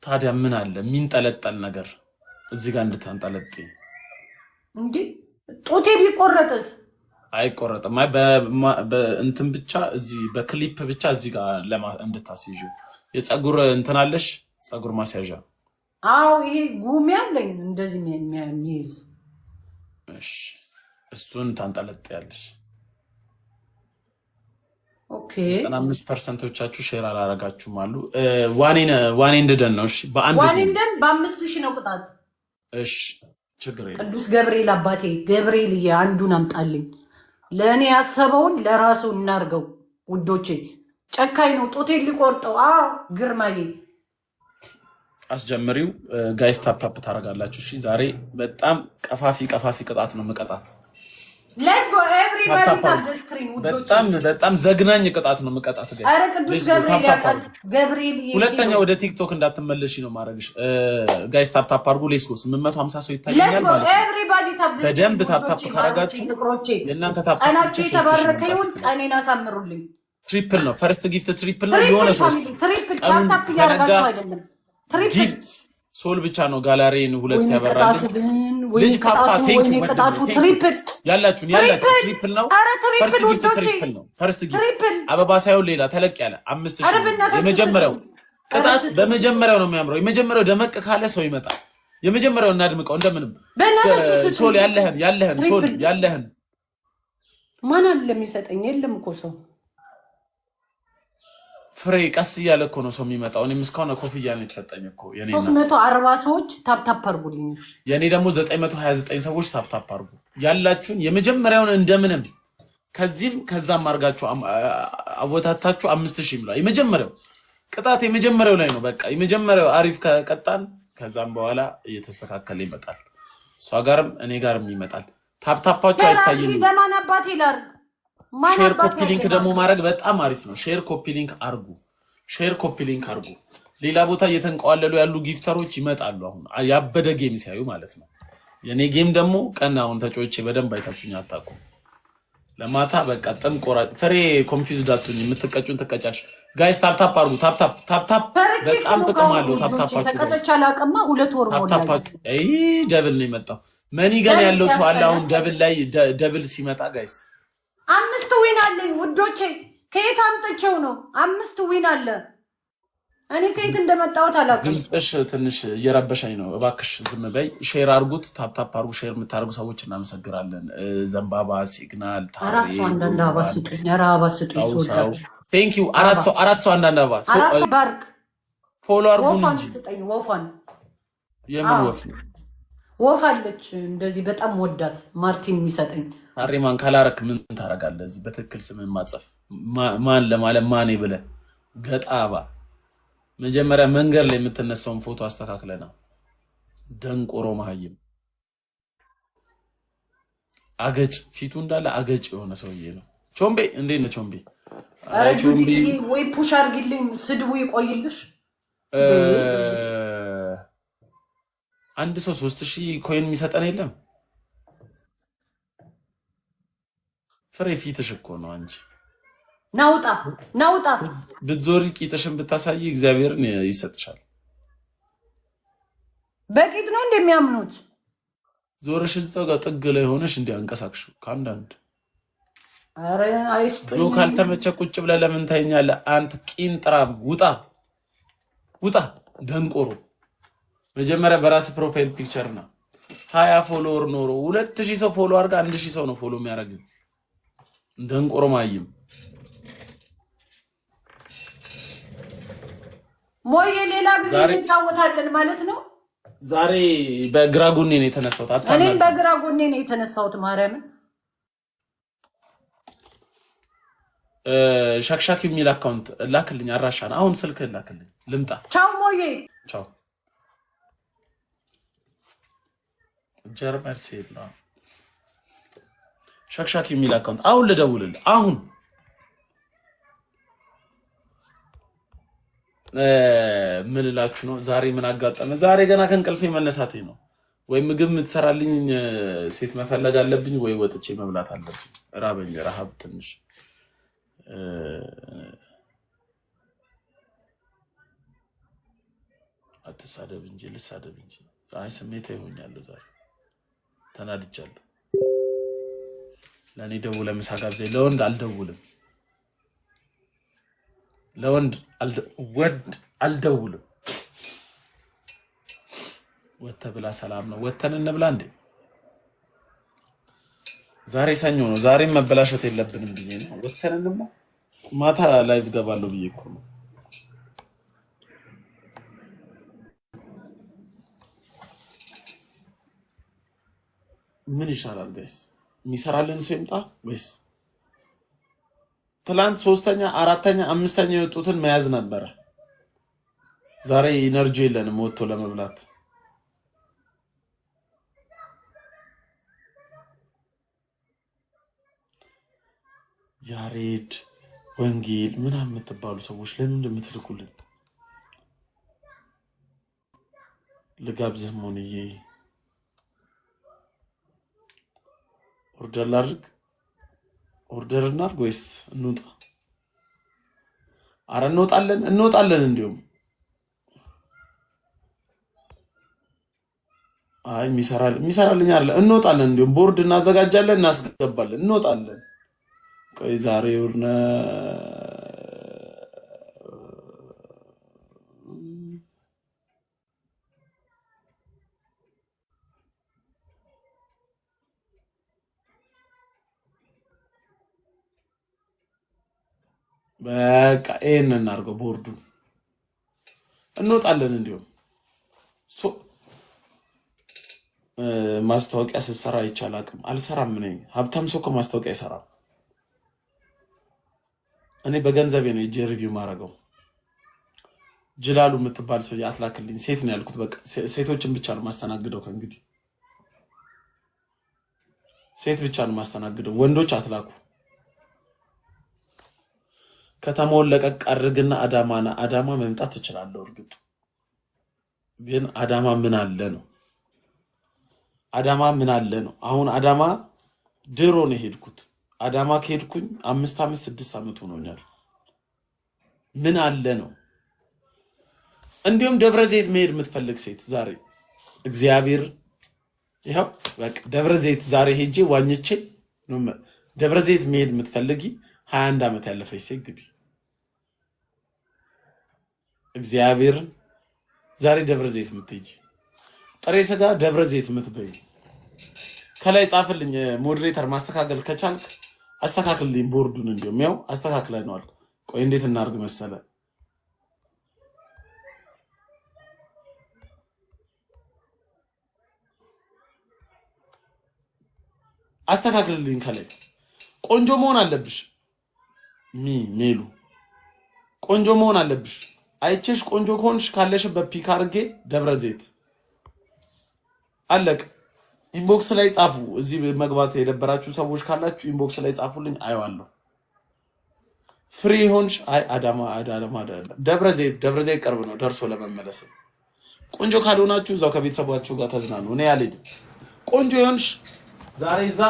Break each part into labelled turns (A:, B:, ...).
A: ታዲያ ምን አለ የሚንጠለጠል ነገር እዚህ ጋር እንድታንጠለጥ
B: እንዴ? ጦቴ ቢቆረጥስ?
A: አይቆረጥም። በእንትን ብቻ እዚህ በክሊፕ ብቻ እዚህ ጋር እንድታስይዡ የፀጉር እንትን አለሽ ፀጉር ማስያዣ።
B: አዎ ይሄ ጉም ያለኝ እንደዚህ የሚይዝ
A: እሺ፣ እሱን ታንጠለጥያለሽ።
B: ኦኬ
A: 95%ዎቻችሁ ሼር አላረጋችሁም አሉ። ዋኔ እንደደን ነው። እሺ
B: ዋኔ እንደን በ5000 ነው ቅጣት።
A: እሺ ችግር የለም።
B: ቅዱስ ገብርኤል አባቴ ገብርኤል አንዱን አምጣልኝ። ለእኔ ያሰበውን ለራሱ እናርገው ውዶቼ። ጨካኝ ነው ጦቴን ሊቆርጠው። ግርማዬ
A: አስጀምሪው። ጋይስ ታፕ ታረጋላችሁ። እሺ ዛሬ በጣም ቀፋፊ ቅጣት ነው መቀጣት።
B: ሌትስ ጎ ኤቭሪባዲ ታፕ ዘ ስክሪን ውዶቼ።
A: በጣም ዘግናኝ ቅጣት ነው መቀጣት ጋይስ።
B: አረ ቅዱስ ገብርኤል ያቃል። ገብርኤል
A: ሁለተኛ ወደ ቲክቶክ እንዳትመለሺ ነው ማረግሽ። ጋይስ ታፕ አርጉ። ሌትስ ጎ 850 ሰው ይታየኛል ማለት ነው።
B: ኤቭሪባዲ ታፕ ዘ
A: በደንብ ታፕ ካረጋችሁ የእናንተ ታፕ
B: ቀናችሁ የተባረከ ይሁን። ቀኔን አሳምሩልኝ።
A: ትሪፕል ነው ፈርስት ጊፍት ትሪፕል ነው። የሆነ ሶስት
B: ትሪፕል ታፕ ያረጋችሁ አይደለም ትሪፕል
A: ጊፍት ሶል ብቻ ነው። ጋላሪን ሁለት ያበራልኝ ልጅ ካፓ ቴንክ ዩ
B: ቅጣቱ ትሪፕል ያላችሁ
A: ትሪፕል ነው። ፈርስት ጊፍት ትሪፕል ነው። ፈርስት ጊፍት አበባ ሳይሆን ሌላ ተለቅ ያለ 5000 የመጀመሪያው ቅጣት በመጀመሪያው ነው የሚያምረው። የመጀመሪያው ደመቅ ካለ ሰው ይመጣል። የመጀመሪያው እናድምቀው እንደምንም። ሶል ያለህን ሶል ያለህን
B: ማን አለ የሚሰጠኝ? የለም እኮ ሰው
A: ፍሬ ቀስ እያለ እኮ ነው ሰው የሚመጣው። እኔም እስካሁን ኮፍያ ነው የተሰጠኝ እኮ የኔ
B: 340 ሰዎች ታፕ አርጉልኝ።
A: የኔ ደግሞ 929 ሰዎች ታፕ አርጉ። ያላችሁን የመጀመሪያውን እንደምንም ከዚህም ከዛም አርጋችሁ አወታታችሁ 5000 ብላ። የመጀመሪያው ቅጣት የመጀመሪያው ላይ ነው። በቃ የመጀመሪያው አሪፍ ከቀጣን ከዛም በኋላ እየተስተካከለ ይመጣል። እሷ ጋርም እኔ ጋርም ይመጣል። ታፕታፓችሁ አይታየኝም።
B: ለማን አባቴ ላርግ?
A: ሼር ኮፒ ሊንክ ደግሞ ማድረግ በጣም አሪፍ ነው። ሼር ኮፒ ሊንክ አርጉ። ሌላ ቦታ እየተንቀዋለሉ ያሉ ጊፍተሮች ይመጣሉ። አሁን ያበደ ጌም ሲያዩ ማለት ነው። የኔ ጌም ደግሞ ቀናውን ተጮቼ በደንብ አይታችሁኝ አታውቁም። ለማታ በቃ ጥንቆራ ፍሬ ኮንፊውዝድ አትሁኝ። የምትቀጩን ትቀጫሽ። ጋይስ ታፕ አርጉ። ታፕ በጣም ጥቅም አለው። ታፕታፓችሁ
B: ተቀጠቻ ላቀማ 2 ወር ሞላ።
A: ታፕታፓችሁ ደብል ነው የመጣው። መኒ ገና ያለው ሰው አለ። አሁን ደብል ላይ ደብል ሲመጣ ጋይስ
B: 5 ዊን አለኝ ውዶቼ። ከየት አምጥቼው ነው? 5 ዊን አለ። እኔ ከየት እንደመጣሁት አላውቅም።
A: ድምፅሽ ትንሽ እየረበሸኝ ነው። እባክሽ ዝም በይ። ሼር አርጉት። ታፕ አርጉ። ሼር የምታደርጉ ሰዎች እናመሰግናለን። ዘንባባ ሲግናል
B: አራስ አንዳንድ አበባ ስጡኝ። ኧረ አበባ ስጡኝ። ሶዳችሁ
A: ቴንክ ዩ። አራት ሰው አንዳንድ አበባ
B: ባርክ
A: ፎሎ አርጉን እንጂ
B: ስጠኝ። ወፋን
A: የምን ወፍ ነው?
B: ወፍ አለች እንደዚህ በጣም ወዳት ማርቲን የሚሰጠኝ
A: አሪማን ካላረክ ምን ታረጋለህ? እዚህ በትክክል ስምን ማጽፍ ማን ለማለት ማን ብለህ ገጣባ። መጀመሪያ መንገድ ላይ የምትነሳውን ፎቶ አስተካክለና ደንቆሮ መሀይም አገጭ ፊቱ እንዳለ አገጭ የሆነ ሰውዬ ነው። ቾምቤ እንዴት ነህ ቾምቤ?
B: አረ ጁዲ ወይ ፑሽ አርግልኝ። ስድቡ ይቆይልሽ።
A: አንድ ሰው 3000 ኮይን የሚሰጠን የለም። ፍሬ ፊትሽ እኮ ነው አንቺ።
B: ናውጣ
A: ብትዞሪ ቂጥሽን ብታሳይ እግዚአብሔርን ይሰጥሻል።
B: በቂጥ ነው እንደሚያምኑት።
A: ዞርሽ እዛው ጋር ጥግ ላይ ሆነሽ እንዲያንቀሳቅሽ ከአንዳንድ
B: አረ አይስጡኝ።
A: ካልተመቸ ቁጭ ብለህ ለምን ታይኛለህ? አንተ ቂንጥራም ውጣ ደንቆሮ። መጀመሪያ በራስ ፕሮፋይል ፒክቸር ነው 20 ፎሎወር ኖሮ 2000 ሰው ፎሎ አድርጋ 1000 ሰው ነው ፎሎ የሚያደርግ ደንቆሮ ማይም።
B: ሞዬ ሌላ ጊዜ እንጫወታለን ማለት ነው።
A: ዛሬ በግራ ጎኔ ነው የተነሳሁት።
B: እኔም በግራ ጎኔ ነው የተነሳሁት። ማርያምን
A: ሻክሻክ የሚል አካውንት ላክልኝ። አራሻን አሁን ስልክ ላክልኝ ልምጣ።
B: ቻው ሞዬ
A: ቻው። ጀርመን ሴት ነው ሻክሻክ የሚል አካውንት አሁን ልደውልልህ። አሁን ምን እላችሁ ነው? ዛሬ ምን አጋጠመ? ዛሬ ገና ከእንቅልፌ መነሳቴ ነው። ወይ ምግብ የምትሰራልኝ ሴት መፈለግ አለብኝ፣ ወይ ወጥቼ መብላት አለብኝ። ራበኝ። ረሃብ ትንሽ አትሳደብ እንጂ ልሳደብ እንጂ አይ ስሜት ይሆኛለሁ ዛሬ ተናድጃለሁ ለኔ ደውለ ምሳ ጋብዘኝ ለወንድ አልደውልም ለወንድ አልደውልም ወተብላ ሰላም ነው ወተን እንብላ እንዴ ዛሬ ሰኞ ነው ዛሬም መበላሸት የለብንም ብዬ ነው ወተን እንብላ ማታ ላይቭ ገባለሁ ብዬ እኮ ነው ምን ይሻላል ጋይስ የሚሰራልን ሰው ይምጣ ወይስ ትላንት 3ኛ 4ኛ 5ኛ የወጡትን መያዝ ነበረ ዛሬ ኢነርጂ የለንም ወጥቶ ለመብላት ያሬድ ወንጌል ምናምን የምትባሉ ሰዎች ለምን እንደምትልኩልን ልጋብዝህ ሞንዬ ኦርደር ላድርግ ኦርደር እናድርግ ወይስ እንውጣ አረ እንወጣለን እንዲሁም አይ የሚሰራልኝ አይደለ እንወጣለን እንዲሁም ቦርድ እናዘጋጃለን እናስገባለን እንወጣለን ቆይ ዛሬ ወርነ በቃ ይሄን እናድርገው ቦርዱን እንወጣለን እንዲሁም ማስታወቂያ ስትሰራ ይቻላልም አልሰራም እኔ ሀብታም ሰው ማስታወቂያ አይሰራም እኔ በገንዘቤ ነው ሪቪው ማረገው ጅላሉ የምትባል ሰው ያትላክልኝ ሴት ነው ያልኩት በቃ ሴቶችን ብቻ ነው ማስተናግደው ከእንግዲህ ሴት ብቻ ነው ማስተናግደው ወንዶች አትላኩ ከተማውን ለቀቅ አድርግና አዳማ መምጣት ትችላለህ እርግጥ ግን አዳማ ምን አለ ነው አሁን አዳማ ድሮ ነው ሄድኩት አዳማ ከሄድኩኝ 5 ዓመት 6 ዓመት ሆኖኛል ምን አለ ነው እንዲሁም ደብረ ዘይት መሄድ የምትፈልግ ሴት ዛሬ እግዚአብሔር ይሄው በቃ ደብረ ዘይት ዛሬ ሄጄ ዋኝቼ ደብረ ዘይት መሄድ የምትፈልጊ 21 ዓመት ያለፈች ሴት ግቢ እግዚአብሔር ዛሬ ደብረ ዘይት የምትሄጂ ጥሬ ስጋ ደብረ ዘይት የምትበይ ከላይ ጻፍልኝ ሞዴሬተር ማስተካከል ከቻልክ አስተካክልልኝ ቦርዱን እንዲሁም ያው አስተካክለናል ቆይ እንዴት እናርግ መሰለ አስተካክልልኝ ከላይ ቆንጆ መሆን አለብሽ ሜሉ ቆንጆ መሆን አለብሽ አይቼሽ ቆንጆ ከሆንሽ ካለሽበት ፒክ አድርጌ ደብረ ዘይት አለቅ ኢንቦክስ ላይ ጻፉ እዚህ መግባት የደበራችሁ ሰዎች ካላችሁ ኢንቦክስ ላይ ጻፉልኝ አየዋለሁ ፍሪ ሆንሽ አይ አዳማ ደብረ ዘይት ቅርብ ነው ደርሶ ለመመለስ ቆንጆ ካልሆናችሁ እዛው ከቤተሰባችሁ ጋር ተዝናኑ እኔ አልሄድም ቆንጆ ይሆንሽ ዛሬ እዛ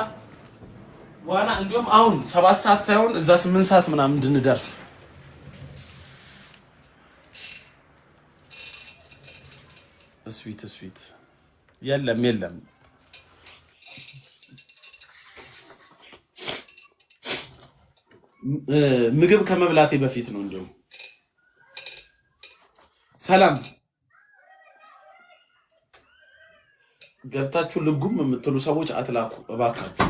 A: ዋና እንዲሁም አሁን 7 ሰዓት ሳይሆን እዛ 8 ሰዓት ምናምን እንድንደርስ ስዊት የለም ምግብ ከመብላቴ በፊት ነው እንዲሁም ሰላም ገብታችሁ ልጉም የምትሉ ሰዎች አትላኩ እባካችሁ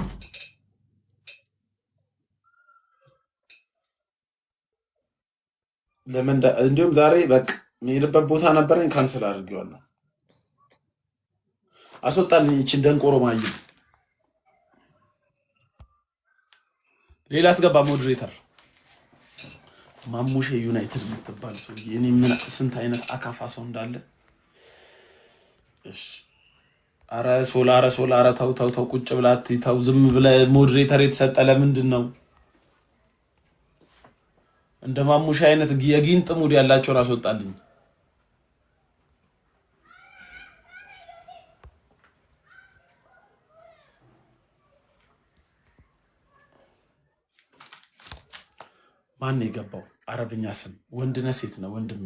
A: ለምን እንዲሁም ዛሬ በቃ የሄድበት ቦታ ነበረኝ ካንሰል አድርጌዋለሁ አስወጣልኝ እቺን ደንቆሮ ማይ ሌላ አስገባ ሞዴሬተር ማሙሼ ዩናይትድ የምትባል ሰው የኔ ምን ስንት አይነት አካፋ ሰው እንዳለ እሺ አረ ሶላ ተው ቁጭ ብላት ተው ዝም ብለ ሞዴሬተር የተሰጠ ለምንድን ነው እንደ ማሙሼ አይነት የጊንጥ ሙድ ያላቸው አስወጣልኝ ማን የገባው አረብኛ ስም ወንድነ ሴት ነው ወንድሜ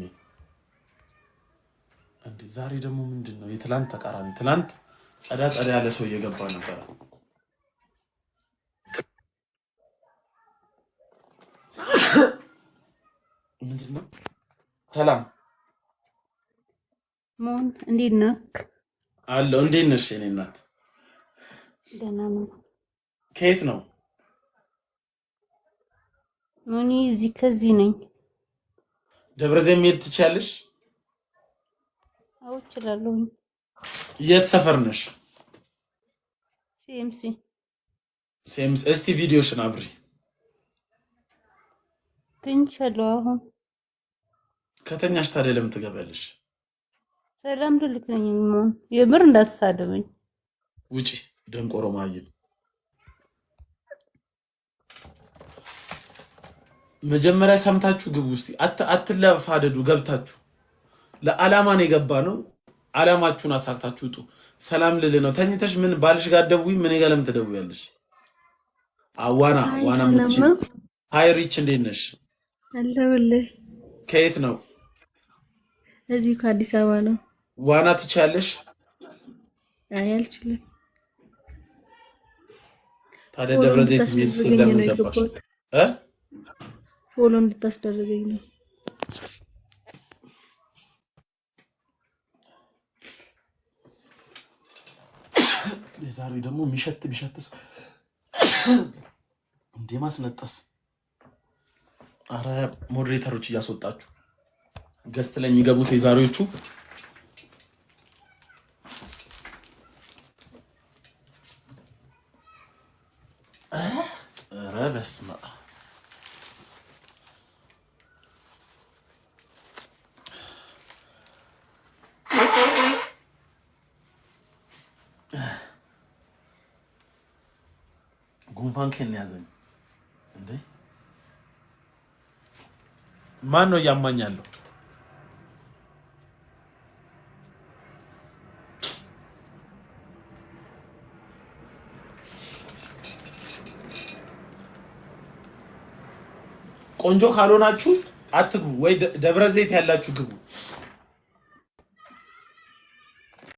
A: እንዴ ዛሬ ደግሞ ምንድነው? የትላንት ተቃራኒ። ትላንት ጸዳ ያለ ሰው እየገባ ነበር። ምንድነው? ሰላም
C: ሞን እንዴት ነህ?
A: አለሁ። እንዴት ነሽ የኔ እናት?
C: ደህና ነኝ።
A: ከየት ነው?
C: እኔ ከዚህ ነኝ።
A: ደብረ ዘይት መሄድ ትችያለሽ?
C: አዎ እችላለሁ።
A: የት ሰፈር ነሽ?
C: ሲኤምሲ።
A: እስቲ ቪዲዮሽን አብሪ።
C: ትንቻለሁ አሁን።
A: ከተኛሽ ታዲያ ለምን ትገባለሽ?
C: ሰላም ልልክኝ ሞን። የምር እንዳትሳደበኝ።
A: ውጪ ደንቆሮ ማይም። መጀመሪያ ሰምታችሁ ግቡ። እስቲ አትለፋደዱ። ገብታችሁ ለዓላማ ነው የገባ ነው። ዓላማችሁን አሳክታችሁ ውጡ። ሰላም ልል ነው። ተኝተሽ ምን ባልሽ ጋር ደውይ። ምን ጋር ለምን ትደውያለሽ? ዋና ምትቺ። ሃይ ሪች እንዴት ነሽ?
C: አለሁልህ።
A: ከየት ነው?
C: እዚሁ ከአዲስ አበባ ነው።
A: ዋና ትችያለሽ?
C: አይ አልችልም።
A: ታዲያ ደብረ ዘይት ሄድ ስለምን ገባሽ?
C: ፎሎ እንድታስደርገኝ ነው።
A: የዛሬ ደግሞ ቢሸትስ እንዴ ማስነጠስ። አረ ሞዴሬተሮች እያስወጣችሁ ገስት ላይ የሚገቡት የዛሬዎቹ አረ በስመ አብ። ጉንፋን ከነ ያዘኝ እንዴ! ማን ነው ያማኛለው? ቆንጆ ካልሆናችሁ አትግቡ፣ ወይ ደብረ ዘይት ያላችሁ ግቡ።